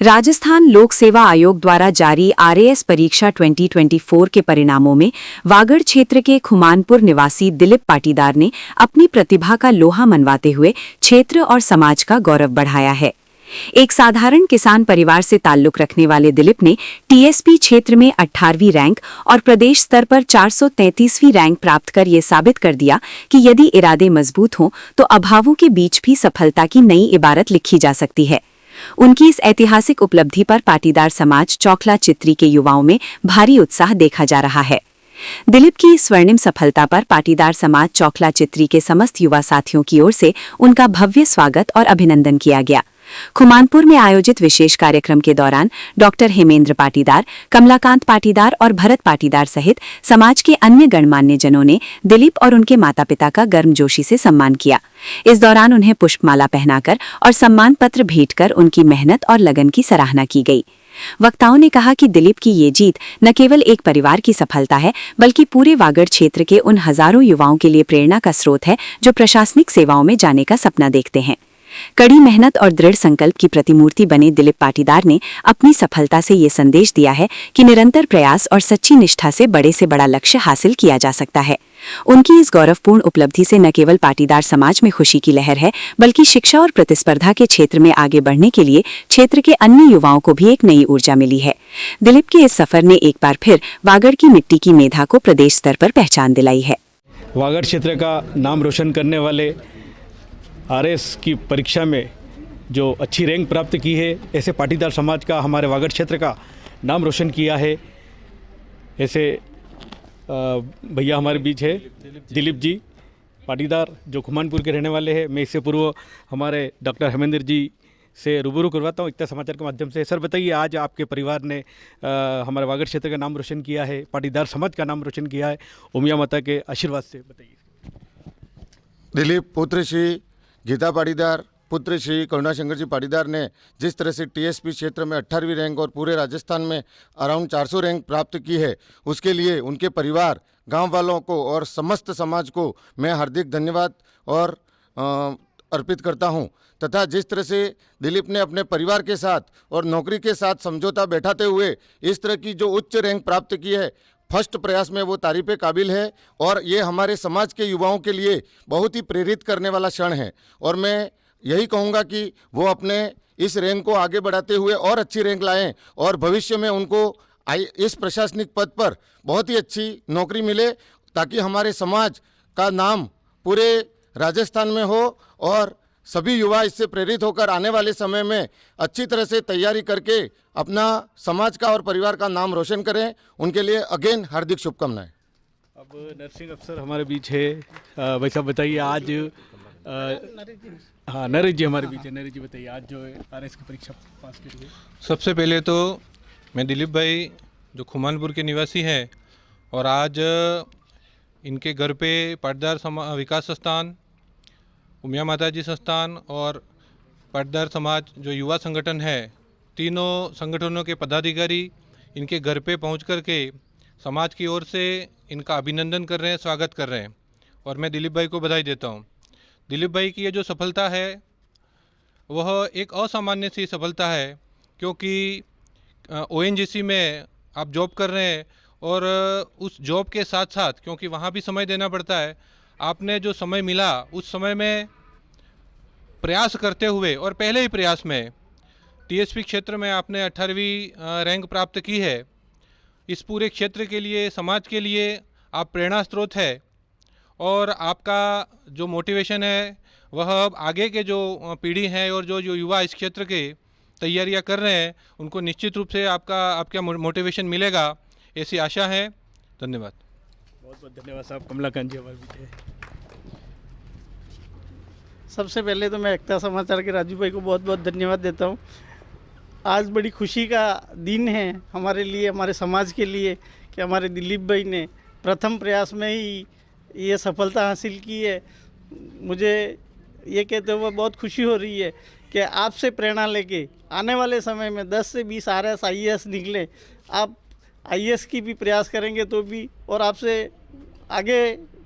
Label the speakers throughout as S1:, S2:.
S1: राजस्थान लोक सेवा आयोग द्वारा जारी आरएएस परीक्षा 2024 के परिणामों में वागड़ क्षेत्र के खुमानपुर निवासी दिलीप पाटीदार ने अपनी प्रतिभा का लोहा मनवाते हुए क्षेत्र और समाज का गौरव बढ़ाया है। एक साधारण किसान परिवार से ताल्लुक रखने वाले दिलीप ने टीएसपी क्षेत्र में 18वीं रैंक और प्रदेश स्तर पर 433वीं रैंक प्राप्त कर ये साबित कर दिया कि यदि इरादे मजबूत हों तो अभावों के बीच भी सफलता की नई इबारत लिखी जा सकती है। उनकी इस ऐतिहासिक उपलब्धि पर पाटीदार समाज चौखला चित्री के युवाओं में भारी उत्साह देखा जा रहा है। दिलीप की इस स्वर्णिम सफलता पर पाटीदार समाज चौखला चित्री के समस्त युवा साथियों की ओर से उनका भव्य स्वागत और अभिनंदन किया गया। खुमानपुर में आयोजित विशेष कार्यक्रम के दौरान डॉक्टर हेमेंद्र पाटीदार, कमलाकांत पाटीदार और भरत पाटीदार सहित समाज के अन्य गणमान्य जनों ने दिलीप और उनके माता पिता का गर्मजोशी से सम्मान किया। इस दौरान उन्हें पुष्पमाला पहनाकर और सम्मान पत्र भेंट कर उनकी मेहनत और लगन की सराहना की गई। वक्ताओं ने कहा कि दिलीप की ये जीत न केवल एक परिवार की सफलता है बल्कि पूरे वागड़ क्षेत्र के उन हजारों युवाओं के लिए प्रेरणा का स्रोत है जो प्रशासनिक सेवाओं में जाने का सपना देखते हैं। कड़ी मेहनत और दृढ़ संकल्प की प्रतिमूर्ति बने दिलीप पाटीदार ने अपनी सफलता से ये संदेश दिया है कि निरंतर प्रयास और सच्ची निष्ठा से बड़ा लक्ष्य हासिल किया जा सकता है। उनकी इस गौरवपूर्ण उपलब्धि से न केवल पाटीदार समाज में खुशी की लहर है बल्कि शिक्षा और प्रतिस्पर्धा के क्षेत्र में आगे बढ़ने के लिए क्षेत्र के अन्य युवाओं को भी एक नई ऊर्जा मिली है। दिलीप के इस सफर ने एक बार फिर वागड़ की मिट्टी की मेधा को प्रदेश स्तर पर पहचान दिलाई है।
S2: वागड़ क्षेत्र का नाम रोशन करने वाले आरएएस की परीक्षा में जो अच्छी रैंक प्राप्त की है, ऐसे पाटीदार समाज का हमारे वागड़ क्षेत्र का नाम रोशन किया है। ऐसे भैया हमारे बीच है दिलीप जी पाटीदार जो खुमानपुर के रहने वाले हैं। मैं इससे पूर्व हमारे डॉक्टर हेमेंद्र जी से रूबरू करवाता हूँ इतना समाचार के माध्यम से। सर बताइए, आज आपके परिवार ने हमारे वागड़ क्षेत्र का नाम रोशन किया है, पाटीदार समाज का नाम रोशन किया है, उमिया माता के आशीर्वाद से। बताइए।
S3: दिलीप पुत्र श्री गीता पाटीदार पुत्र श्री करुणाशंकर जी पाटीदार ने जिस तरह से टीएसपी क्षेत्र में 18वीं रैंक और पूरे राजस्थान में अराउंड 400 रैंक प्राप्त की है, उसके लिए उनके परिवार, गांव वालों को और समस्त समाज को मैं हार्दिक धन्यवाद और अर्पित करता हूं। तथा जिस तरह से दिलीप ने अपने परिवार के साथ और नौकरी के साथ समझौता बैठाते हुए इस तरह की जो उच्च रैंक प्राप्त की है, फर्स्ट प्रयास में वो तारीफ़े काबिल है और ये हमारे समाज के युवाओं के लिए बहुत ही प्रेरित करने वाला क्षण है। और मैं यही कहूँगा कि वो अपने इस रैंक को आगे बढ़ाते हुए और अच्छी रैंक लाएं और भविष्य में उनको इस प्रशासनिक पद पर बहुत ही अच्छी नौकरी मिले, ताकि हमारे समाज का नाम पूरे राजस्थान में हो और सभी युवा इससे प्रेरित होकर आने वाले समय में अच्छी तरह से तैयारी करके अपना समाज का और परिवार का नाम रोशन करें। उनके लिए अगेन हार्दिक शुभकामनाएं।
S2: अब नर्सिंग अफसर हमारे बीच है। भाई साहब बताइए, आज हाँ नरेश जी हमारे बीच है। नरेश जी बताइए, आज जो आरएएस की परीक्षा पास करिए।
S4: सबसे पहले तो मैं दिलीप भाई जो खुमानपुर के निवासी हैं और आज इनके घर पे पाटीदार विकास संस्थान, उमिया माता जी संस्थान और पाटीदार समाज जो युवा संगठन है, तीनों संगठनों के पदाधिकारी इनके घर पे पहुंच कर के समाज की ओर से इनका अभिनंदन कर रहे हैं, स्वागत कर रहे हैं और मैं दिलीप भाई को बधाई देता हूं। दिलीप भाई की ये जो सफलता है वह एक असामान्य सी सफलता है, क्योंकि ओएनजीसी में आप जॉब कर रहे हैं और उस जॉब के साथ साथ, क्योंकि वहाँ भी समय देना पड़ता है, आपने जो समय मिला उस समय में प्रयास करते हुए और पहले ही प्रयास में टीएसपी क्षेत्र में आपने 18वीं रैंक प्राप्त की है। इस पूरे क्षेत्र के लिए, समाज के लिए आप प्रेरणा स्रोत है और आपका जो मोटिवेशन है वह अब आगे के जो पीढ़ी है और जो युवा इस क्षेत्र के तैयारियां कर रहे हैं उनको निश्चित रूप से आपका मोटिवेशन मिलेगा, ऐसी आशा है। धन्यवाद।
S2: बहुत बहुत धन्यवाद साहब। कमलाकांत जी हमारे बीच है।
S5: सबसे पहले तो मैं एकता समाचार के राजू भाई को बहुत बहुत धन्यवाद देता हूँ। आज बड़ी खुशी का दिन है हमारे लिए, हमारे समाज के लिए, कि हमारे दिलीप भाई ने प्रथम प्रयास में ही ये सफलता हासिल की है। मुझे ये कहते हुए बहुत खुशी हो रही है कि आपसे प्रेरणा लेके आने वाले समय में 10 से 20 आरएएस आईएएस निकले। आप आईएएस की भी प्रयास करेंगे तो भी, और आपसे आगे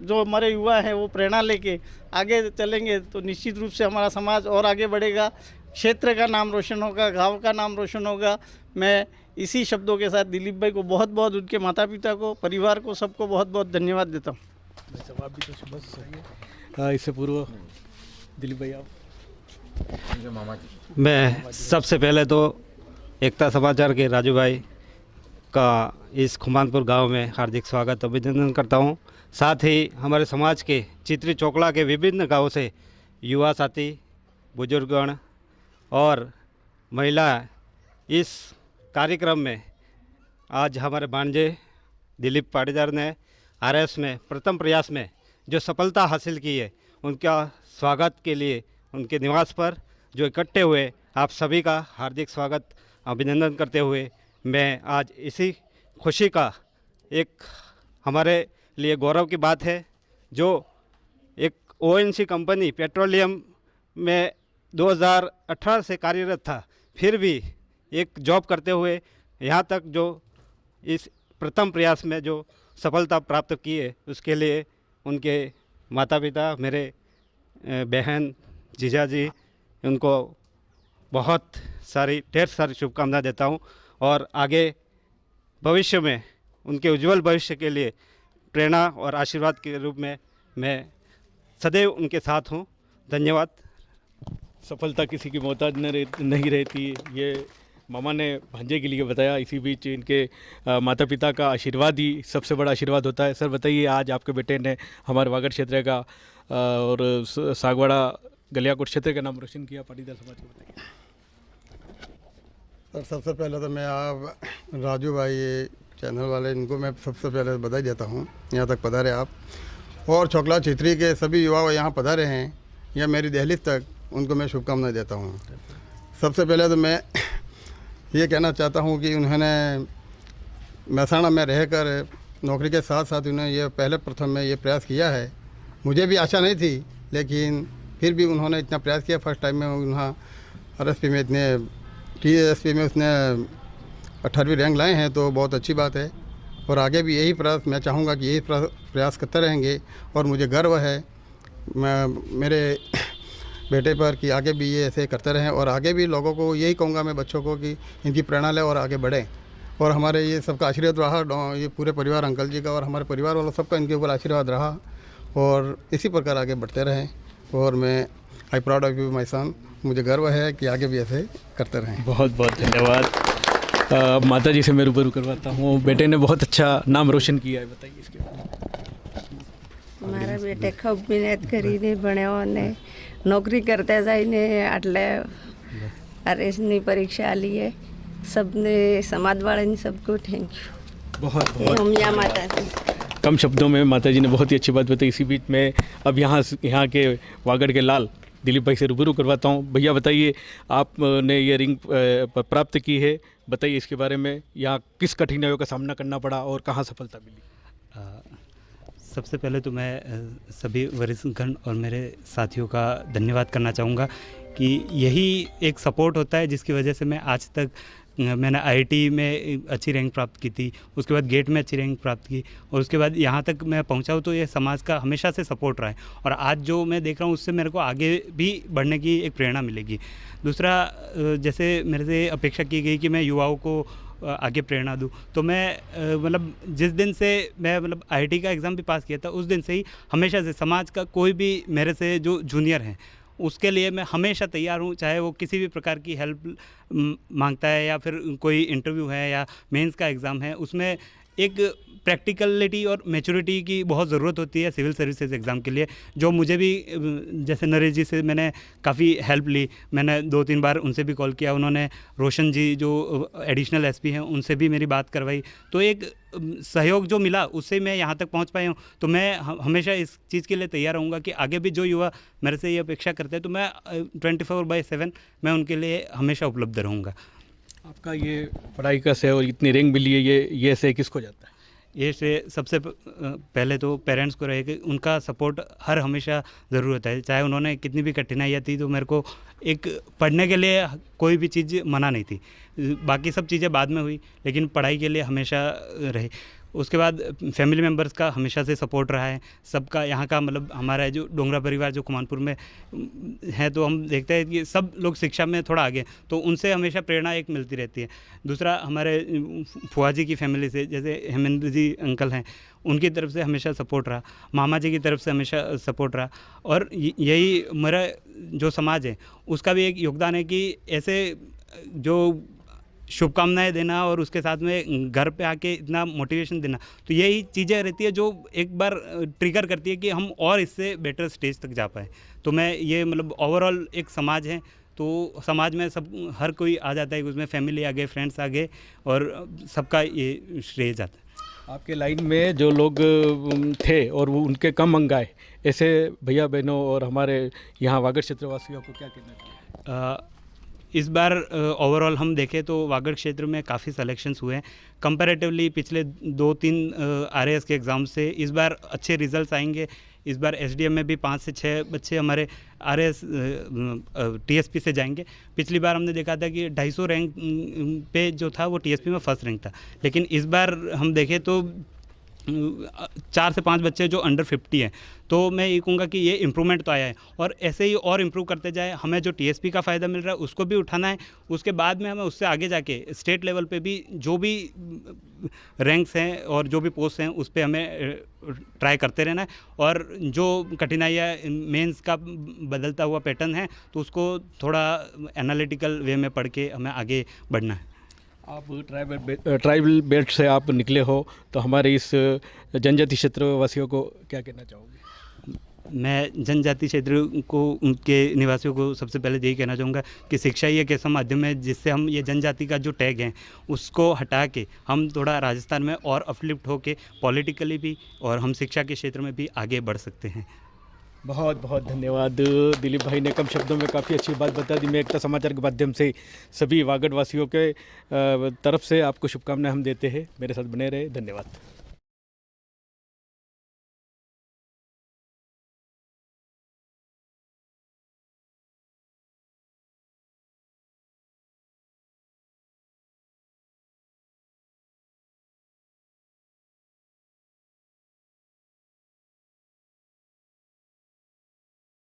S5: जो हमारे युवा हैं वो प्रेरणा लेके आगे चलेंगे तो निश्चित रूप से हमारा समाज और आगे बढ़ेगा। क्षेत्र का नाम रोशन होगा, गांव का नाम रोशन होगा। मैं इसी शब्दों के साथ दिलीप भाई को बहुत बहुत, उनके माता पिता को, परिवार को, सबको बहुत बहुत धन्यवाद देता हूँ।
S2: जवाब भी तो सुबह से सही है। इससे पूर्व दिलीप भाई आप।
S6: मैं सबसे पहले तो एकता समाचार के राजू भाई का इस खुमानपुर गांव में हार्दिक स्वागत अभिनंदन करता हूं। साथ ही हमारे समाज के चित्री चोकला के विभिन्न गांवों से युवा साथी, बुजुर्गगण और महिला इस कार्यक्रम में आज हमारे भांजे दिलीप पाटीदार ने आरएस में प्रथम प्रयास में जो सफलता हासिल की है, उनका स्वागत के लिए उनके निवास पर जो इकट्ठे हुए आप सभी का हार्दिक स्वागत अभिनंदन करते हुए मैं आज इसी खुशी का एक हमारे लिए गौरव की बात है, जो एक ओएनजी कंपनी पेट्रोलियम में 2018 से कार्यरत था, फिर भी एक जॉब करते हुए यहाँ तक जो इस प्रथम प्रयास में जो सफलता प्राप्त की है, उसके लिए उनके माता पिता, मेरे बहन, जीजा जी, उनको बहुत सारी ढेर सारी शुभकामनाएं देता हूँ और आगे भविष्य में उनके उज्जवल भविष्य के लिए प्रेरणा और आशीर्वाद के रूप में मैं सदैव उनके साथ हूँ। धन्यवाद।
S2: सफलता किसी की मोहताज नहीं रहती, ये मामा ने भांजे के लिए बताया। इसी बीच इनके माता पिता का आशीर्वाद ही सबसे बड़ा आशीर्वाद होता है। सर बताइए, आज आपके बेटे ने हमारे वागड़ क्षेत्र का और सागवाड़ा गलियाकोट क्षेत्र का नाम रोशन किया, पाटीदार समाज को बताइए।
S7: सर सबसे पहले तो मैं आप राजू भाई चैनल वाले, इनको मैं सबसे पहले बधाई देता हूँ, यहाँ तक पधारे आप। और चोकला क्षेत्री के सभी युवा यहाँ पधारे हैं या मेरी दहलीज तक, उनको मैं शुभकामनाएं देता हूँ। सबसे पहले तो मैं ये कहना चाहता हूँ कि उन्होंने महसाणा में रहकर नौकरी के साथ साथ उन्होंने ये पहले प्रथम में ये प्रयास किया है। मुझे भी आशा नहीं थी, लेकिन फिर भी उन्होंने इतना प्रयास किया। फर्स्ट टाइम में उन्होंने आरएसपी में इतने टीएसपी में उसने 18वीं रैंक लाए हैं, तो बहुत अच्छी बात है। और आगे भी यही प्रयास, मैं चाहूँगा कि यही प्रयास करते रहेंगे। और मुझे गर्व है मेरे बेटे पर कि आगे भी ये ऐसे करते रहें, और आगे भी लोगों को यही कहूँगा मैं, बच्चों को, कि इनकी प्रेरणा लें और आगे बढ़ें। और हमारे ये सबका आशीर्वाद रहा, ये पूरे परिवार, अंकल जी का और हमारे परिवार वालों सबका इनके ऊपर आशीर्वाद रहा, और इसी प्रकार आगे बढ़ते रहें। और मैं I proud of you my son, मुझे गर्व है कि आगे भी ऐसे करते रहें।
S2: बहुत बहुत धन्यवाद। माता जी से मैं रूबरू करवाता हूँ। बेटे ने बहुत अच्छा नाम रोशन किया है, बताइए इसके बारे में।
S8: મારા બેટે ખૂબ મહેનત કરીને ભણ્યો અને નોકરી કરતા જઈને આટલે આરએસની પરીક્ષા આલી है। सबने समाजवाड़े सबको थैंक यू।
S2: बहुत
S8: उमिया माता जी।
S2: कम शब्दों में माता जी ने बहुत ही अच्छी बात बताई। इसी बीच में अब यहाँ के वागड़ के लाल दिलीप भाई से रूबरू करवाता हूँ। भैया बताइए, आपने ये रिंग प्राप्त की है, बताइए इसके बारे में। यहाँ किस कठिनाइयों का सामना करना पड़ा और कहाँ सफलता मिली?
S6: सबसे पहले तो मैं सभी वरिष्ठगण और मेरे साथियों का धन्यवाद करना चाहूँगा कि यही एक सपोर्ट होता है जिसकी वजह से मैं आज तक, मैंने आईआईटी में अच्छी रैंक प्राप्त की थी, उसके बाद गेट में अच्छी रैंक प्राप्त की, और उसके बाद यहाँ तक मैं पहुँचा हूँ। तो ये समाज का हमेशा से सपोर्ट रहा है, और आज जो मैं देख रहा हूँ उससे मेरे को आगे भी बढ़ने की एक प्रेरणा मिलेगी। दूसरा, जैसे मेरे से अपेक्षा की गई कि मैं युवाओं को आगे प्रेरणा दूँ, तो मैं मतलब जिस दिन से मैं मतलब आईआईटी का एग्ज़ाम भी पास किया था, उस दिन से ही हमेशा से समाज का कोई भी मेरे से जो जूनियर हैं, उसके लिए मैं हमेशा तैयार हूँ। चाहे वो किसी भी प्रकार की हेल्प मांगता है, या फिर कोई इंटरव्यू है या मेंस का एग्ज़ाम है, उसमें एक प्रैक्टिकलिटी और मैच्योरिटी की बहुत ज़रूरत होती है सिविल सर्विसेज एग्ज़ाम के लिए, जो मुझे भी, जैसे नरेश जी से मैंने काफ़ी हेल्प ली। मैंने 2-3 बार उनसे भी कॉल किया, उन्होंने रोशन जी जो एडिशनल एसपी हैं उनसे भी मेरी बात करवाई। तो एक सहयोग जो मिला उससे मैं यहाँ तक पहुँच पाया हूँ। तो मैं हमेशा इस चीज़ के लिए तैयार रहूँगा कि आगे भी जो युवा मेरे से ये अपेक्षा करते हैं, तो मैं 24/7 मैं उनके लिए हमेशा उपलब्ध रहूँगा।
S2: आपका ये पढ़ाई का से और इतनी रैंक मिली है, ये से किसको जाता है?
S6: ये से सबसे पहले तो पेरेंट्स को रहेगा, उनका सपोर्ट हर हमेशा ज़रूर होता है। चाहे उन्होंने कितनी भी कठिनाइयाँ थी, तो मेरे को एक पढ़ने के लिए कोई भी चीज़ मना नहीं थी। बाकी सब चीज़ें बाद में हुई, लेकिन पढ़ाई के लिए हमेशा रहे। उसके बाद फैमिली मेम्बर्स का हमेशा से सपोर्ट रहा है, सबका यहाँ का मतलब हमारा जो डोंगरा परिवार जो खुमानपुर में है, तो हम देखते हैं कि सब लोग शिक्षा में थोड़ा आगे, तो उनसे हमेशा प्रेरणा एक मिलती रहती है। दूसरा हमारे फुआ जी की फैमिली से, जैसे हेमेंद्र जी अंकल हैं, उनकी तरफ से हमेशा सपोर्ट रहा, मामा जी की तरफ से हमेशा सपोर्ट रहा, और यही मेरा जो समाज है उसका भी एक योगदान है कि ऐसे जो शुभकामनाएं देना और उसके साथ में घर पे आके इतना मोटिवेशन देना, तो यही चीज़ें रहती है जो एक बार ट्रिगर करती है कि हम और इससे बेटर स्टेज तक जा पाए। तो मैं ये मतलब ओवरऑल एक समाज है, तो समाज में सब हर कोई आ जाता है, उसमें फैमिली आ गए, फ्रेंड्स आ गए, और सबका ये श्रेय जाता है।
S2: आपके लाइन में जो लोग थे और वो उनके कम अंग आए, ऐसे भैया बहनों और हमारे यहाँ वागड़ क्षेत्रवासियों को क्या कहना चाहिए?
S6: इस बार ओवरऑल हम देखें तो वागड़ क्षेत्र में काफ़ी सिलेक्शंस हुए हैं। कंपैरेटिवली पिछले 2-3 आरएएस के एग्ज़ाम से इस बार अच्छे रिजल्ट्स आएंगे। इस बार एसडीएम में भी 5 से 6 बच्चे हमारे आरएएस टीएसपी से जाएंगे। पिछली बार हमने देखा था कि 250 रैंक पे जो था वो टीएसपी में फर्स्ट रैंक था, लेकिन इस बार हम देखें तो 4 से 5 बच्चे जो अंडर 50 हैं, तो मैं ये कहूँगा कि ये इम्प्रूवमेंट तो आया है, और ऐसे ही और इम्प्रूव करते जाए। हमें जो टीएसपी का फ़ायदा मिल रहा है उसको भी उठाना है, उसके बाद में हमें उससे आगे जाके स्टेट लेवल पे भी जो भी रैंक्स हैं और जो भी पोस्ट हैं उस पर हमें ट्राई करते रहना है, और जो कठिनाइयाँ मेंस का बदलता हुआ पैटर्न है तो उसको थोड़ा एनालिटिकल वे में पढ़ के हमें आगे बढ़ना है।
S2: आप ट्राइबल बेल्ट से आप निकले हो, तो हमारे इस जनजाति क्षेत्र वासियों को क्या कहना चाहोगे?
S6: मैं जनजाति क्षेत्र को, उनके निवासियों को सबसे पहले यही कहना चाहूँगा कि शिक्षा ही एक ऐसा माध्यम है जिससे हम ये जनजाति का जो टैग है उसको हटा के हम थोड़ा राजस्थान में और अपलिफ्ट होके पॉलिटिकली भी और हम शिक्षा के क्षेत्र में भी आगे बढ़ सकते हैं।
S2: बहुत बहुत धन्यवाद। दिलीप भाई ने कम शब्दों में काफ़ी अच्छी बात बता दी। मैं एकता समाचार के माध्यम से सभी वागड़ वासियों के तरफ से आपको शुभकामनाएं हम देते हैं। मेरे साथ बने रहे, धन्यवाद।